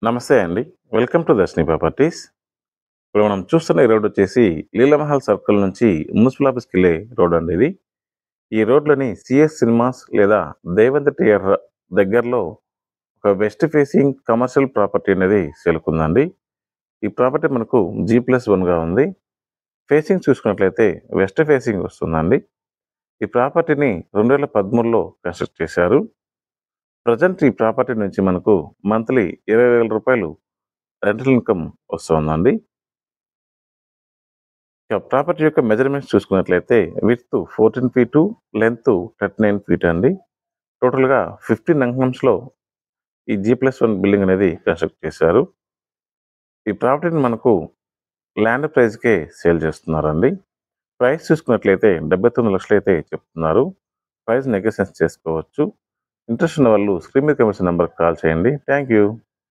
నమస్తే అండి. Welcome to Darshini properties. ఇప్పుడు మనం చూస్తున్న ఈ రోడ్ వచ్చేసి లీలామహల్ సర్కిల్ నుంచి మున్సిపల్ ఆఫీస్‌కెళ్ళే రోడ్ అండి ఇది. ఈ రోడ్‌లోని సీఎస్ సినిమాస్ లేదా దేవేంద్ర థియేటర్ దగ్గరలో ఒక వెస్ట్ ఫేసింగ్ కమర్షియల్ ప్రాపర్టీ అనేది సేల్‌కుందండి. ఈ ప్రాపర్టీ మనకు G+1గా ఉంది. ఫేసింగ్ చూసుకున్నట్లయితే వెస్ట్ ఫేసింగ్ వస్తుందండి. ఈ ప్రాపర్టీని 2013లో కన్‌స్ట్రక్ట్ చేశారు. ప్రెజెంట్ ఈ ప్రాపర్టీ నుంచి మనకు మంత్లీ రూ. 20,000 రెంటల్ ఇన్‌కమ్ వస్తుందండి. ఇక ప్రాపర్టీ యొక్క మెజర్‌మెంట్స్ చూసుకున్నట్లయితే విడ్త్ 14 ఫీటు, లెంగ్త్ 39 ఫీట్ అండి. టోటల్‌గా 15 అంకణంస్‌లో ఈ G+1 బిల్డింగ్ అనేది కన్‌స్ట్రక్ట్ చేశారు. ఈ ప్రాపర్టీని మనకు ల్యాండ్ ప్రైస్‌కే సేల్ చేస్తున్నారండి. ప్రైస్ చూసుకున్నట్లయితే 79,00,000 అయితే చెప్తున్నారు. ప్రైస్ నెగోషియేషన్ చేసుకోవచ్చు. ఇంట్రెస్ట్ ఉన్న వాళ్ళు స్క్రీన్ మీద కనిపిస్తున్న నంబర్‌కి కాల్ చేయండి. Thank you.